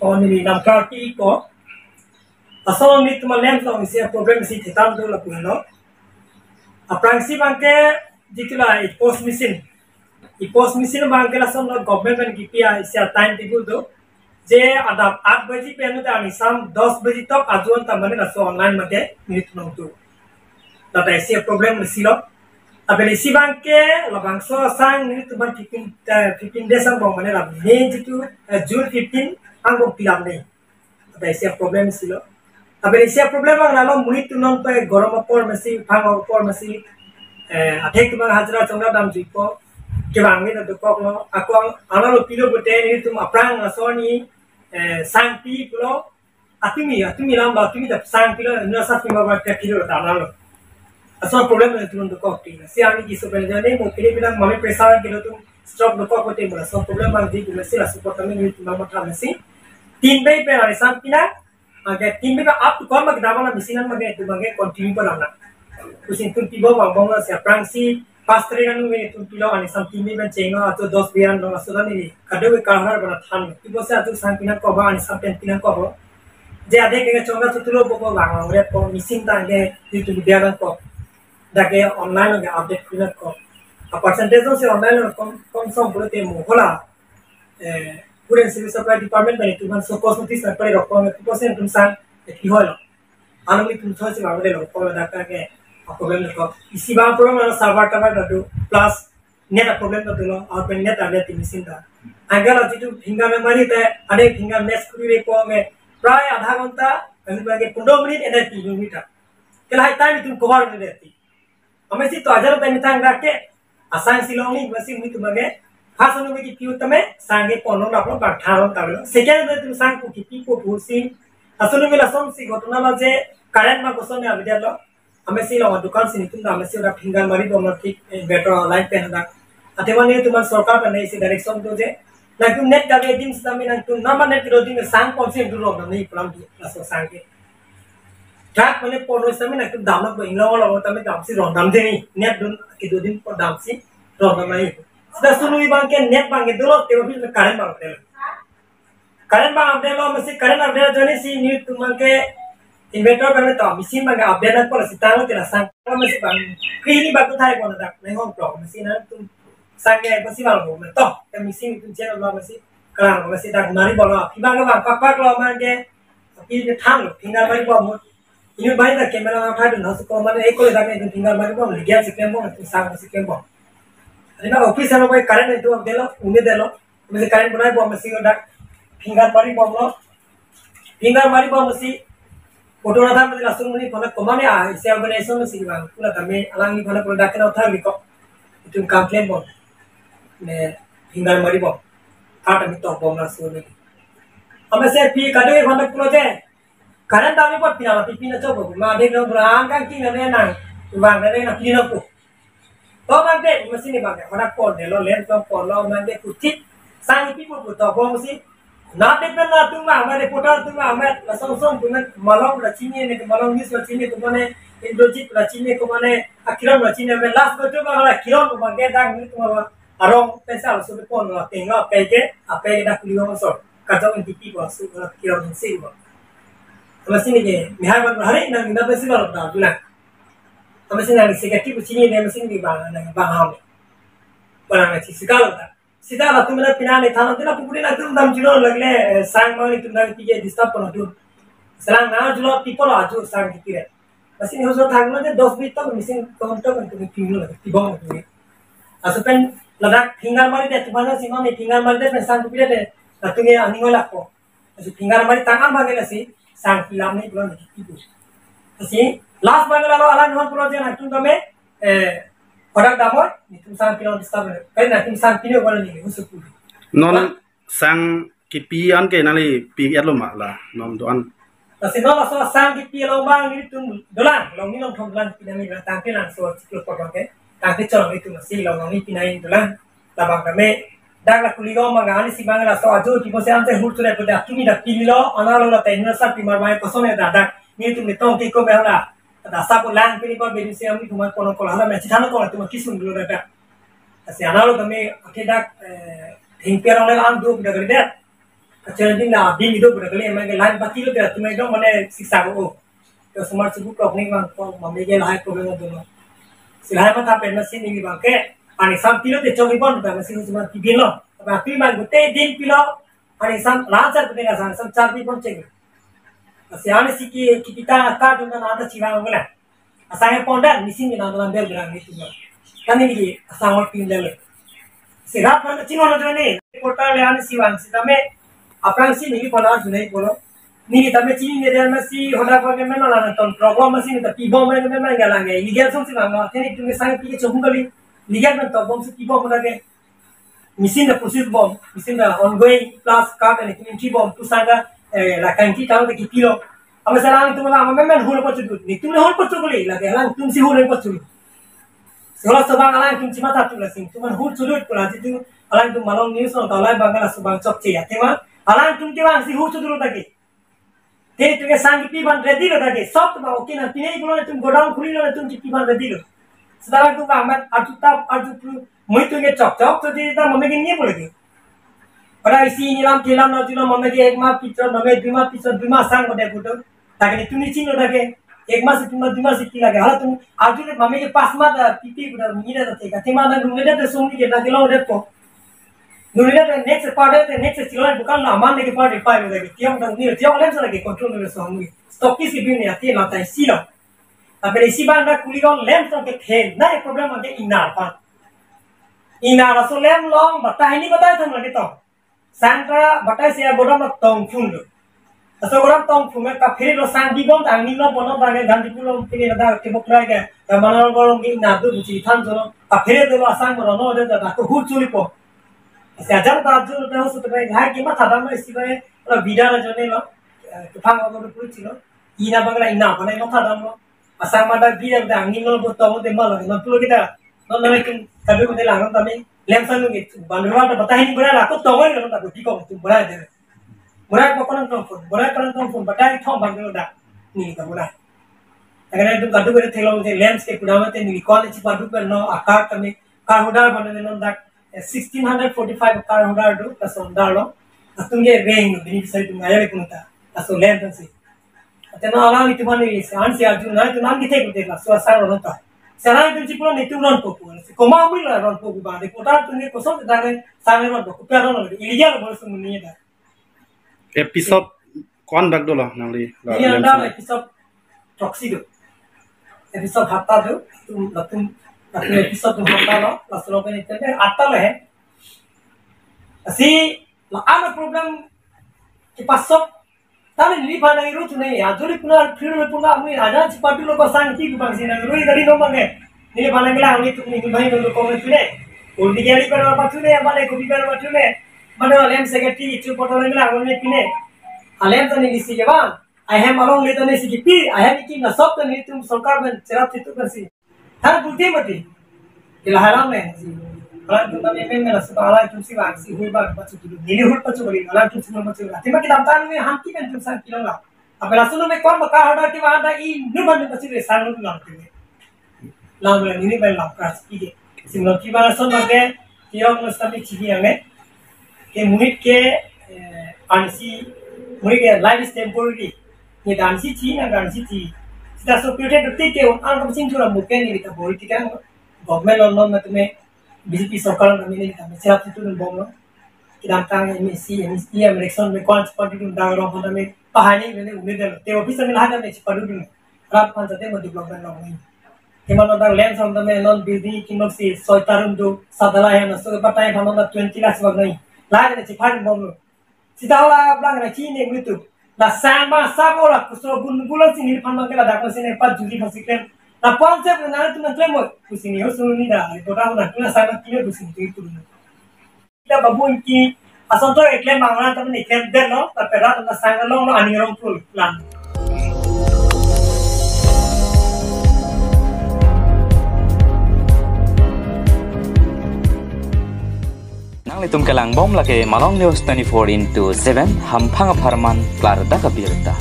kon ni nam ka ti ko asal ni tuma lem to isi problem isi thitam do la puno aprangsi bangke dikila post machine bangke la som government ban gipia isi time table do जे ada 8 बजे पे anu ta शाम 10 बजे तक आजुन ta mane na so online mate minute nong tu tata isi problem silo abel isi bangke la bangso sang ni tu ban 15 days ang mane la May jitu June 15 ang bong pilam nei tata isi problem silo abel isi problem ang nalo minute nong pe gorom por masi phang por masi athek tu bang hajra chonga dam jipo ke bangi na dukok no ako analo pilo bote ni tum aprang na so ni sang pi pulo atumi lamba atumi da sang pilo na sa pima ba ka pilo da nalo aso problem na tulun dukok ti si ani ki so ben jane mo pili bilang mame pressure kilo tum stop dukok bote mo so problem ang di ko sila support kami ni tum mama tra mesi 3 bay pe ani sang pina aga 3 bay up to kom mag dama na misinan mag tu mag continue pa lang na kusin tum tibo bang bang na si aprang si Pastre kan ini tu pilo ani sampai ben cenga atau 10 bian dong asuran ini kadang kahar bana than tibo se atu sampinan ko ba ani sampai pinan ko je ade ke chonga tutulo boko bang ore ko missing tange itu bian ko dake online ga update pinan ko a percentage se online kom som purate mo hola pure civil supply department ben tu man so cosmetics supply ro ko 2% tum sang ki hoilo anami tum those ba ore ro ko daka ke problem ko isi ba problem na server ta do plus net problem to lo aur pen net ade ti machine da agar ati tu finger memory te ade finger mesh kuri re ko me pray adha ghonta ani bage 15 minute ede 3 minute kela hai time tu cover ni reti ame si to ajar ta mitang ra ke asang silongi masi mi tu bage khasanu me ki piu tame sange pono na apno batharo ta lo second tu sang ku ki pi ko bhusi asanu me la som si ghotona la je current ma koso me abide lo हमें सी लोग दुकान से निकल ना हमें सी उड़ा फिंगर मारी तो हम ठीक बेटर लाइन पे है ना अतेवा नहीं तुम सरकार पर नहीं सी डायरेक्शन तो जे ना तुम नेट का दिन से तमें ना तुम ना नेट करो दिन में सांग कौन से दूर होगा नहीं प्रॉब्लम की लास्ट सांग के ट्रैक मैंने पोलो से में ना तुम दाम को इंग्लिश वाला होता में दाम से रोड दाम दे नहीं नेट दून के 2 दिन पर दाम से रोड दाम नहीं सीधा सुनो ये बांग के नेट बांग के दो लोग तेरे भी करंट बांग अपने लो में से करंट अपने जो नहीं सी न्यूज़ तुम के inventor kan to mesin baga update ko si talo tira sang ko mesi bang kini baku thai ko na nei hong pro mesin na tu sang ge ko si bang mo to te mesin tu chen lo mesi kala ko mesi dak mari bolo ki bang bang pak lo man ge ki ne thang lo finger mari bo mo ini bai da camera na thai na ko man ei ko da ke finger mari bo le gya sikem bo tu sang mesi kem bo ana office na bai current tu update lo une de lo mesi current bonai bo mesi ko dak finger mari bo lo finger mari bo mesi photo ना था मतलब लास्ट में फोन कमाने आ इसे ऑर्गेनाइजेशन में सिलवा पूरा तमे अलग नि फोन प्रोडक्ट ना था लिको तुम कंप्लेन बो ने फिंगर मारी बो काट में तो बो ना सो ने हमें से पी काटे फोन पूरा जे करंट दामे पर पिना पी पिना चो बो मा देख रो ब्रांग का की ने ना वांग ने ना पिना को तो man दे मशीन ने बागे फोन को ने लो लेन तो को लो man दे कुछ सांग पी बो तो बो मशीन ना देखना ना तुम हमारे रिपोर्टर तुम हमें लसम तुम्हें मलम रचीने ने मलम मिस रचीने तुमने इंद्रजीत रचीने को माने अकिरम रचीने में लास्ट बच्चों का हमारा किरम को मांगे दाग में तुम्हारा अरोंग पैसा उसको भी कौन ला तेंगा पैके आपे ना कुलियों में सो कजों इन टीपी को असु किरम से वो मशीन के मिहार बन हरे ना ना पैसे वाला ना दुना मशीन ना सिगरेट की चीनी ने मशीन की बांग ना बांग बनाना चीज का लगता सीधा ला तुमने पिना नहीं था ना तेरा पुपुरी ना तुम दम जुलो लगले सांग मांगी तुम ना पीके डिस्टर्ब करना तुम सलाम ना जुलो पीपल आजू सांग की रे मशीन हो जो थांगना जे 10 मिनट तक मशीन काउंट तक तुम पीनो लगे पीबो तुम असपन लगा फिंगर मारी दे तुम्हारा सीमा में फिंगर मारी दे सांग पीरे दे तुम्हें आनी वाला को ऐसे फिंगर मारी तांगा भागे लसी सांग पिला नहीं बोलो नहीं पीबो ऐसे लास्ट बांगला लो अलग नॉन प्रोजेक्ट ना तुम तमे Orang damai, itu sang pino distabel. Kaya na tim sang pino wala ni usuk puli. Non sang kipi an ke nali pi yat lo ma la nom doan. Kasi non so sang kipi lo bang ni tum dolan, lo ni long thong dolan pinami la tang ke lang so ciklo ko ke. Tang ke chong itu masi lo ni pinai dolan. La bang kame dak la kuligo mangani si bang la so ajo ti bo se ante hurtu re pode atumi da pililo analo la tainna sa pimar mai kosone da dak ni tum ni tong ki ko be hala. Dasa ko lang pini pa beri se ami tuma kono kola hala me chithano ko tuma kisun dulu da asi analo tame akedak thingpera ole an du da gade Jadi na bing itu berkali emang lain pati lo dia tumai dong mana siksa ko. Ke smart sibuk kok nih bang ko mami ge lahai problem itu no. Silahai mata pen mesin ini bang ke ani sam pilo te chogi bon bang mesin cuma tibi lo. Tapi bang gute din pilo ani sam lancar pun nggak sam char pi bon ceng. Asian siki kita akar tuh na ada cilang mana. Asangnya pondan mesin ini na bel berang itu no. Kan ini asang pin dulu. Sirat mana cino no jone. Portal yang siwan sitame Aprang sih nih pola junai polo, nih tapi cini dia masih hoda pakai mana lah nonton program masih nih tapi bom mana mana nggak lagi, lihat sih nggak, ini tuh misalnya pilih coba kali, lihat nonton bom sih bom mana ke, mesin dah proses bom, mesin dah ongoing plus card ini kunci bom, tu sana lakukan kita tahu ke kilo, apa sekarang itu malah mana hul pocul, nih tuh hul pocul kali, lagi alang tuh si hul pocul, sekolah sebang alang tuh cuma satu lah sih, cuma hul sulut pula itu alang tuh malam news nonton alang bangga sebang cok cia, tema Alang tuh tiba si huru dulu lagi. Jadi tuh sangi piban ready lo lagi. Soft bah oke nanti nih kalau tuh godaun kuli lo tuh piban ready lo. Setelah tuh amat adu tuh mau tuh cok tuh kita mau bikin ini boleh. Pada isi nilam kilam nanti lo mau bikin ekma pizza, mau bikin dua sang pada butuh. Tapi itu nih cino lagi. Ekma sih cuma dua sih lagi. Halah tuh adu nih mau bikin pas mata pipi udah mengira tuh. Tapi mana dulu dia tuh sumbi kita nanti lo udah kok. Nulihat next part itu next siluan bukan aman lagi part depan lagi. Tiap orang ni tiap orang lagi control ni semua. Stokis itu ni hati lantai silau. Tapi isi banda kuliah lem sampai khen. Nah problem ada inar pan. Inar asal lem long batai ini batai sama lagi tong. Sangka batai saya bodoh mak tong fun. Asal orang tong fun mereka phiri lo sang di bom tang ni lo bodoh bagai ganti pulau ini ada tembok lagi. Mana orang inar tu buci tan jono. Phiri tu lo asang bodoh no ada tak hul curi po. Sejarah tahu tu tahu sebenarnya hari kiamat ada mana istilah kalau bidara jono lo, kepang apa tu pun cilo, ina bangla ina mana yang ada lo, asal mana bidara dah angin lo botol tu malah, mana pulau kita, mana mungkin kami pun telangan kami, lemsan lo gitu, bandar ada batah ini berada, aku tahu ni lo tak bukti kau tu berada, berada bukan tongfun, batah itu bandar lo dah, ni kita berada. Agar itu kadu berada telang tu lens ke pudama tu ni college padu per no akar kami, kahudar bandar lo dah. 1645 car Honda do kaso Honda lo atunge range bini bisa itu ngaya kunta kaso length sih atena orang itu mana ni ansi aju na itu nanti kita ikut lah suasana orang tu sekarang itu cipulan itu non popu koma ambil lah non popu bande kota tu ni kosong dari sangat non popu pero non illegal boleh semuanya dah episode kon bag dulu nanti ini ada episode proxy do episode hatta do tu अपने एपिसोड में होता लो लास्ट लोग ने इतने आता है ऐसी लाना प्रॉब्लम के पास सब ताले नी पाना ही रोज नहीं आज जो पुना फिर में पुना हमें आजा चिपाटी लोग का सांग ठीक बांग सीना रोई गली नो मांगे नी पाना के लिए हमें तो नहीं भाई लोग को में फिरे और दिगारी पर बात सुने हमारे को भी पर बात सुने मने लेम सेक्रेटरी इचु पटो ने हमें पिने लेम तो नहीं लिसी के बाद आई हैव अलोंग ले तो नहीं सी की आई हैव की ना सब तो नहीं तुम सरकार में चराप चित्त कर सी Hal bukti mati, ilaharam ni. Kalau tu kami memang sekolah itu sih waksi hulbar baca tu, nili hul baca beri, kalau tu semua baca. Tapi kita tahu ni hamki kan tu sang kilo lah. Apabila sunu me kau bakal ada ti ada ini nuban baca beri sang tu lang tu. Lang beri ini beri lang keras ini. Simulasi kita sunu bagai tiang mesti ciri yang ni. Ke murid ke ansi murid ke life temporary. Ni ansi ciri na ansi ciri. Kita supported detik ke orang macam tu lah mungkin ni kita boleh kita government orang macam ni BJP सरकार kami ni kita macam tu tu bom lah kita tang MSC election में कौन सी party tu dah orang pada में पहाड़ी में उम्मीद है ते ऑफिस में लगा में पार्टी tu रात पांच जते में डेवलपमेंट लोग नहीं केवल उधर लैंड साउंड में नॉन बिल्डिंग की नॉन सी सोइतारुम जो सादला है ना सो बताए हम उधर 20 लाख बग नहीं लागे ने पार्टी बम लो सीधा वाला बंग ना चीन ने मृत्यु na sama sabora kusro bulan sini pamang kala dakon sini pat juli pasikren na ponse na tu na tremo kusini ho sunu ni da kota na tu na sama kilo kusini tu tu kita babu ki asonto ekle mangana tam ni kem de no ta pera na sanga long no ani rom pul plan Litum kelang bom lagi Malong News 24/7 hampang aparman klar da kabirta.